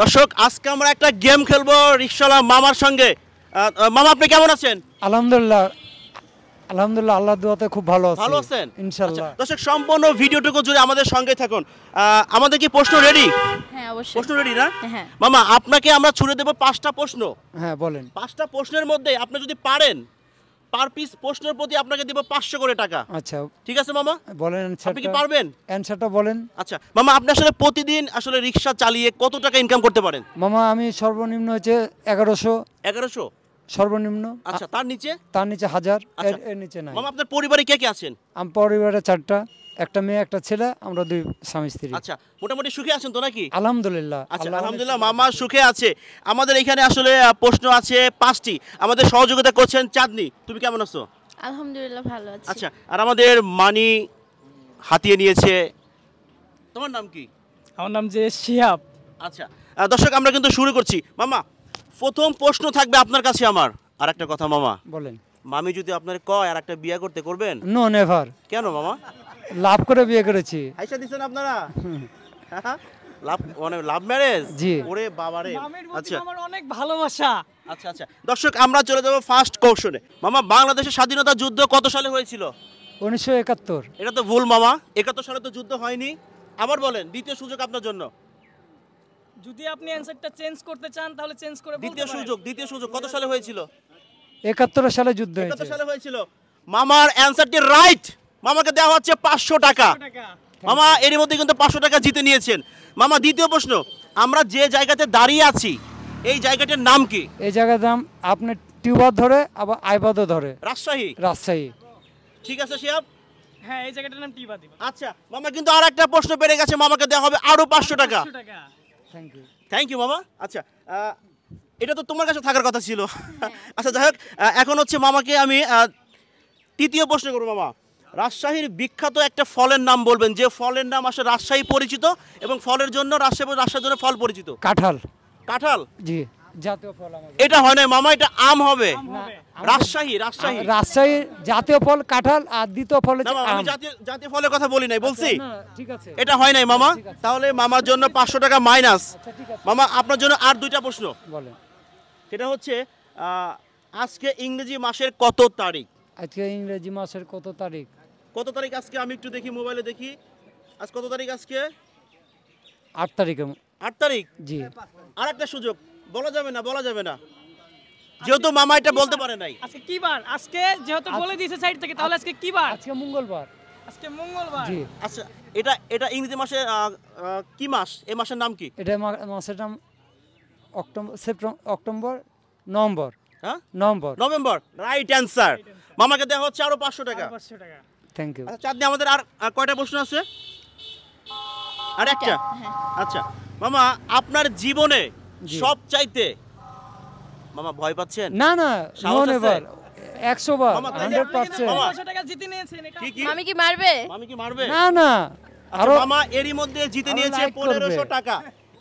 দর্শক আজকে আমরা একটা গেম খেলবো রিকশাওয়ালা মামার সঙ্গে। মামা আপনি কেমন আছেন? আলহামদুলিল্লাহ আলহামদুলিল্লাহ আল্লাহর দোয়াতে খুব ভালো আছি। ভালো আছেন ইনশাআল্লাহ। দর্শক সম্পূর্ণ ভিডিওটুকু জুড়ে আমাদের সঙ্গে থাকুন। আমাদের কি প্রশ্ন রেডি? হ্যাঁ অবশ্যই। প্রশ্ন রেডি না? হ্যাঁ। মামা আপনাকে আমরা ছুড়ে দেব 5টা প্রশ্ন। হ্যাঁ বলেন। 5টা প্রশ্নের মধ্যে আপনি যদি পারেন পার পিস প্রশ্নের প্রতি আপনাকে দেব 500 করে টাকা। আচ্ছা ঠিক আছে মামা? বলেন আপনি কি পারবেন? অ্যানসারটা বলেন। আচ্ছা মামা আপনি আসলে প্রতিদিন আসলে রিকশা চালিয়ে কত টাকা ইনকাম করতে পারেন? মামা আমি সর্বনিম্ন হচ্ছে 1100। 1100 সর্বনিম্ন। আচ্ছা তার নিচে? তার নিচে 1000। আচ্ছা। এর নিচে নাই। মামা আপনার পরিবারে কে কে আছেন? আমার পরিবারে 4টা, একটা মেয়ে একটা ছেলে, আমরা 2 স্বামী স্ত্রী। আচ্ছা মোটামুটি সুখে আছেন তো নাকি? আলহামদুলিল্লাহ। আচ্ছা আল্লাহ আলহামদুলিল্লাহ মামা সুখে আছে। আমাদের এখানে আসলে প্রশ্ন আছে 5টি। আমাদের সহযোগিতা করছেন চাঁদনি। তুমি কেমন আছো? আলহামদুলিল্লাহ ভালো আছি। আচ্ছা আর আমাদের মানি হাতিয়ে নিয়েছে। তোমার নাম কি? আমার নাম যে শিহাব। আচ্ছা দর্শক আমরা কিন্তু শুরু করছি। মামা প্রথম প্রশ্ন থাকবে আপনার কাছে আমার। আর একটা কথা মামা, বলেন। মামি যদি আপনার কয় আর একটা বিয়ে করতে করবেন? No never. কেন মামা? লাভ করে বিয়ে করেছি। হাইসা দিছেন আপনারা? লাভ মানে লাভ ম্যারেজ? জি। ওরে বাবারে। মামির প্রতি আচ্ছা আমার অনেক ভালোবাসা। আচ্ছা আচ্ছা দর্শক আমরা চলে যাবো ফার্স্ট কোশ্চেনে। মামা বাংলাদেশের স্বাধীনতা যুদ্ধ কত সালে হয়েছিল? 1971। এটা তো ভুল মামা, 71 সালে তো যুদ্ধ হয়নি। আবার বলেন, দ্বিতীয় সুযোগ আপনার জন্য। যদি আপনি অ্যানসারটা চেঞ্জ করতে চান তাহলে চেঞ্জ করে বলতে দ্বিতীয় পারেন। সুযোগ, দ্বিতীয় সুযোগ কত সালে হয়েছিল? 71 সালে যুদ্ধ 71 হয়েছে। সালে হয়েছিল। মামার অ্যানসারটি রাইট। মামাকে দেওয়া হচ্ছে 500 টাকা। টাকা। মামা এর মধ্যে কিন্তু 500 টাকা জিতে নিয়েছেন। মামা দ্বিতীয় প্রশ্ন, আমরা যে জায়গাতে দাঁড়িয়ে আছি এই জায়গাটার নাম কি? এই জায়গার নাম আপনার টিউবার ধরে আবার আইবাদও ধরে। রাজশাহী। রাজশাহী। ঠিক আছে শিয়াব। হ্যাঁ এই জায়গাটার নাম টিবা দিবা। আচ্ছা মামা কিন্তু আর একটা প্রশ্ন বেড়ে গেছে, মামাকে দেওয়া হবে আরো 500 টাকা। 500 টাকা। Thank you. থ্যাংক ইউ মামা। আচ্ছা এটা তো তোমার কাছে থাকার কথা ছিল। আচ্ছা যাই হোক, এখন হচ্ছে মামাকে আমি তৃতীয় প্রশ্ন করবো। মামা রাজশাহীর বিখ্যাত একটা ফলের নাম বলবেন, যে ফলের নাম আসলে রাজশাহী পরিচিত এবং ফলের জন্য রাজশাহীর জন্য ফল পরিচিত। কাঁঠাল। কাঁঠাল? জি জাতীয় ফল আমাদের। এটা হয় না মামা, এটা আম হবে। আম হবে। রাজশাহী রাজশাহী রাজশাহীর জাতীয় ফল কাঁঠাল আর দ্বিতীয় ফল না হচ্ছে মামা, আমি আম। জাতীয় ফলের কথা বলি নাই, বলছি না, ঠিক আছে। এটা হয় নাই মামা। ঠিক আছে। তাহলে মামার জন্য 500 টাকা মাইনাস। আচ্ছা ঠিক আছে। মামা আপনার জন্য আর 2টা প্রশ্ন। বলেন। সেটা হচ্ছে আজকে ইংরেজি মাসের কত তারিখ? আজকে ইংরেজি মাসের কত তারিখ? কত তারিখ আজকে? আমি একটু দেখি মোবাইলে দেখি। আজ কত তারিখ আজকে? 8 তারিখে। 8 তারিখ। জি। আর একটা সুযোগ, বলা যাবে না, বলা যাবে না, যেহেতু মামা এটা বলতে পারে নাই। আজকে কি বার? আজকে যেহেতু বলে দিয়েছে সাইড থেকে তাহলে আজকে কি বার? আজকে মঙ্গলবার। আজকে মঙ্গলবার। জি। আচ্ছা এটা ইংরেজি মাসে কি মাস? এই মাসের নাম কি? এটা মাসের নাম অক্টোবর নভেম্বর। হ্যাঁ নভেম্বর। নভেম্বর। Right answer. মামাকে দেওয়া হচ্ছে আরো 500 টাকা। 500 টাকা। Thank you. আচ্ছা চাঁদনি আমাদের আর কয়টা প্রশ্ন আছে? আর একটা। হ্যাঁ। আচ্ছা মামা আপনার জীবনে জি। সবচাইতে, মামা ভয় পাচ্ছেন? না না সাহস নো আছে? নেভার 100 বার মামা, তাহলে 100%। মামা। 500 টাকা জিতে নিয়েছেন এটা। কি কি? মামি কি মারবে? মামি কি মারবে? না না আচ্ছা, আরো মামা এরই মধ্যে জিতে আরো নিয়েছে like করবে। 1500 টাকা।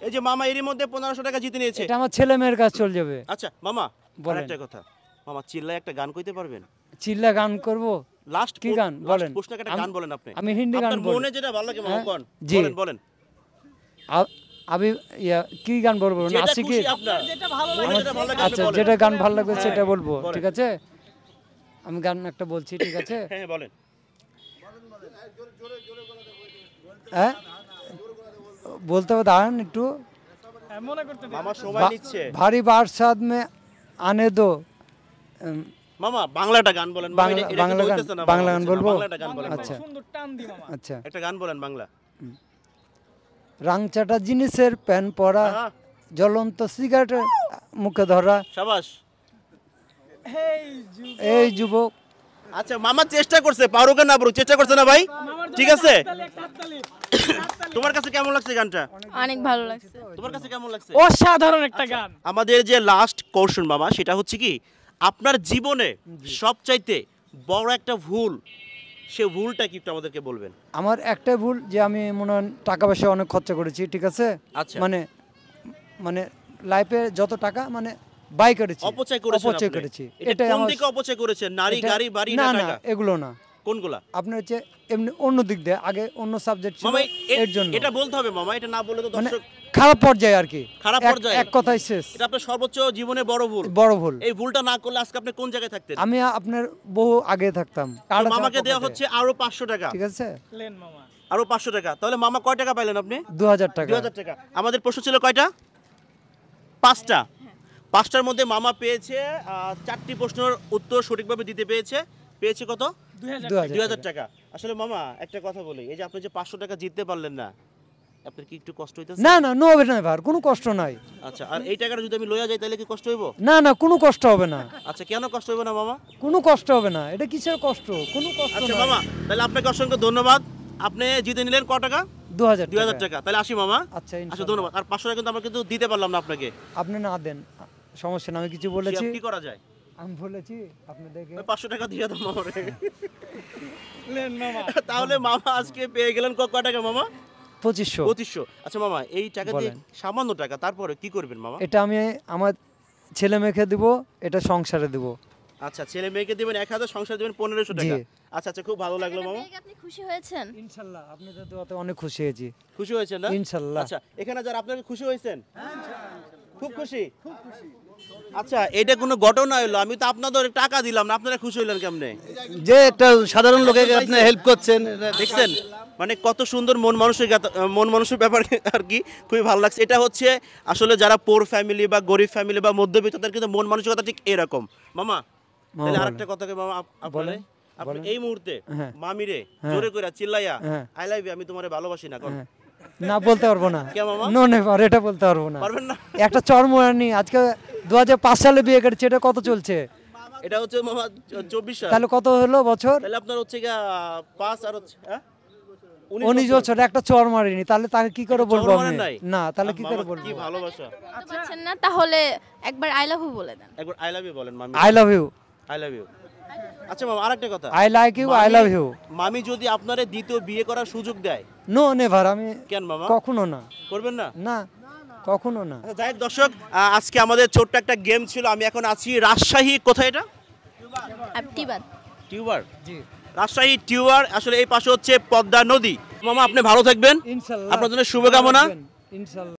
এই যে মামা এরই মধ্যে 1500 টাকা জিতে নিয়েছে। এটা আমার ছেলে মেয়ের কাছে চলে যাবে। আচ্ছা মামা বলেন। একটা কথা, মামা চিল্লায় একটা গান কইতে পারবেন? চিল্লা গান করব। লাস্ট কি গান বলেন? প্রশ্নকে একটা গান বলেন আপনি। আমি হিন্দি গান আপনার বলবো। মনে যেটা ভালো লাগে মামা হ্যাঁ? কোন? জি। বলেন বলেন। আমি কি গান বলবো? যেটা নাচি কি? খুশি আপনার। যেটা ভালো মনে লাগে যেটা ভালো লাগে আপনি আচ্ছা বলেন। যেটা গান ভালো লাগবে হ্যাঁ, সেটা বলবো। বলেন। ঠিক আছে আমি গান একটা বলছি। ঠিক আছে হ্যাঁ বলেন। হ্যাঁ বলতে হবে, দাঁড়ান একটু। হ্যাঁ, মনে করতে দিন। মামা সময় নিচ্ছে। भारी बारसात में आने दो। মামা বাংলাটা গান বলেন। মামা, এটা কিন্তু বাংলা গান হইতেছে না, বাংলা মামা, গান হচ্ছে না। বলবো। বাংলাটা গান বলেন। আচ্ছা সুন্দর টান দি মামা। আচ্ছা একটা গান বলেন বাংলা। রাংচাটা জিনিসের প্যান পরা, হ্যাঁ, জ্বলন্ত সিগারেট মুখে ধরা শাবাশ। হেই যুগ। এই যুবক। আচ্ছা মামা চেষ্টা করছে, পারুক আর না পারুক চেষ্টা করছে না ভাই? মামার জন্য ঠিক আছে। হাততালি, একটা হাততালি। তোমার কাছে কেমন লাগছে গানটা? অনেক ভালো লাগছে। তোমার কাছে কেমন লাগছে? অসাধারণ একটা গান। আমাদের যে লাস্ট কোশ্চেন মামা, সেটা হচ্ছে কি আপনার জীবনে সবচাইতে বড় একটা ভুল, সে ভুলটা কি একটু আমাদেরকে বলবেন? আমার একটাই ভুল যে আমি মনে হয় টাকা পয়সা অনেক খরচা করেছি। ঠিক আছে আচ্ছা। মানে মানে লাইফে যত টাকা মানে বাই করেছি, অপচয় করেছেন অপচয় আপনি। করেছি। এটা এটাই কোন আমার দিকে অপচয় করেছেন? নারী, এটা- গাড়ি, বাড়ি না না না টাকা? এগুলো না। কোনগুলা? আপনার হচ্ছে এমনি অন্য দিক দিয়ে আগে অন্য সাবজেক্ট ছিল মামা এর জন্য। এটা বলতে হবে মামা, এটা না বলে তো মানে দর্শক খারাপ পর্যায়ে আর কি, খারাপ পর্যায়ে? এক কথায় শেষ, এটা আপনার সর্বোচ্চ জীবনে বড় ভুল। বড় ভুল। এই ভুলটা না করলে আজকে আপনি কোন জায়গায় থাকতেন? আমি আপনার বহু আগে থাকতাম। তো মামাকে দেওয়া হচ্ছে আরো 500 টাকা। ঠিক আছে, লেন মামা। আরো 500 টাকা। তাহলে মামা কয় টাকা পাইলেন আপনি? 2000 টাকা। 2000 টাকা। আমাদের প্রশ্ন ছিল কয়টা? 5টা। 5টার মধ্যে মামা পেয়েছে 4টি প্রশ্নের উত্তর সঠিকভাবে দিতে পেয়েছে। পেয়েছে কত? 2000 টাকা। আসলে মামা একটা কথা বলি, এই যে আপনি যে 500 টাকা জিততে পারলেন না, আপনার কি একটু কষ্ট হইতেছে? না না, নো হবে না ভাই, কোনো কষ্ট নাই। আচ্ছা, আর এই টাকাটা যদি আমি লইয়া যাই তাহলে কি কষ্ট হইব? না না, কোনো কষ্ট হবে না। আচ্ছা, কেন কষ্ট হইব না মামা? কোনো কষ্ট হবে না, এটা কিসের কষ্ট? কোনো কষ্ট আচ্ছা নাই। মামা, তাহলে আপনাকে অসংখ্য ধন্যবাদ। আপনি জিতে নিলেন কত টাকা? 2000 টাকা। তাহলে আসি মামা। আচ্ছা, আচ্ছা, ইনশাআল্লাহ। ধন্যবাদ। আর 500 টাকা কিন্তু আমরা কিন্তু দিতে পারলাম না আপনাকে। আপনি না দেন, সমস্যা না, আমি কিছু বলেছি। কি করা যায়? আমি বলেছি আপনি দেখে ওই 500 টাকা দিয়ে দাও মামারে। লেন মামা। তাহলে মামা আজকে পেয়ে গেলেন কয় টাকা মামা? 2500। 2500। আচ্ছা মামা, এই টাকা দিয়ে বলেন। সামান্য টাকা, তারপরে কি করবেন মামা? এটা আমি আমার ছেলে মেয়েকে দিব, এটা সংসারে দিব। আচ্ছা, ছেলে মেয়েকে দিবেন 1000, সংসার দিবেন 1500 টাকা। জি। আচ্ছা আচ্ছা, খুব ভালো লাগলো মামা। আপনি খুশি হয়েছেন? ইনশাআল্লাহ আপনাদের দোয়াতে অনেক খুশি হয়েছি। খুশি হয়েছেন না? ইনশাআল্লাহ। আচ্ছা, এখানে যারা আপনারা খুশি হয়েছেন? খুব খুশি। আচ্ছা, এটা কোনো ঘটনা হইলো, আমি তো আপনাদের টাকা দিলাম না, আপনারা খুশি হইলেন কেমনে? যে একটা সাধারণ লোকে আপনি হেল্প করছেন, দেখছেন মানে কত সুন্দর মন মানুষের ব্যাপার আর কি, খুবই ভালো লাগছে। এটা হচ্ছে আসলে যারা পোর ফ্যামিলি বা গরিব ফ্যামিলি বা মধ্যবিত্ত, তাদের কিন্তু মন মানসিকতা ঠিক এরকম। মামা, তাহলে বলেন। আরেকটা কথাকে মামা আপনি বলেন, আপনি বলেন। এই মুহূর্তে হ্যাঁ। মামিরে হ্যাঁ। জোরে করে চিল্লাইয়া হ্যাঁ। আই লাভ ইউ, আমি তোমারে ভালোবাসি না কোন হ্যাঁ। না, বলতে পারবো না। কে মামা? নো নেভার, এটা বলতে পারবো না। পারবেন না? একটা চরমরানি আজকে 2005 সালে বিয়ে করেছে, এটা কত চলছে? এটা হচ্ছে মামা 24 সাল। তাহলে কত হলো বছর? তাহলে আপনার হচ্ছে গিয়া 5 আর হচ্ছে 19 বছর। একটা চর মারিনি, তাহলে তাকে কি করে বলবো চর আমি? মারেন নাই? না, তাহলে কি করে মামা, বলবো? কি ভালোবাসা। বুঝতে পারছেন না? তাহলে একবার আই লাভ ইউ বলে দেন। একবার আই লাভ ইউ বলেন মামি। I love you, I love you. আচ্ছা মামা, আরেকটা কথা, I like you, I love you. মামি যদি আপনারে দ্বিতীয় বিয়ে করার সুযোগ দেয়? নো নেভার, আমি কেন মামা? কখনো না। করবেন না? না, কখনো না। আচ্ছা, যাই হোক দর্শক, আজকে আমাদের ছোট্ট একটা গেম ছিল। আমি এখন আছি রাজশাহী, কোথায় এটা? আপটিবাদ। টিউবার। জি, রাজশাহী টিউবার। আসলে এই পাশে হচ্ছে পদ্মা নদী। মামা, আপনি ভালো থাকবেন, ইনশাআল্লাহ। আপনার জন্য শুভকামনা। ইনশাআল্লাহ।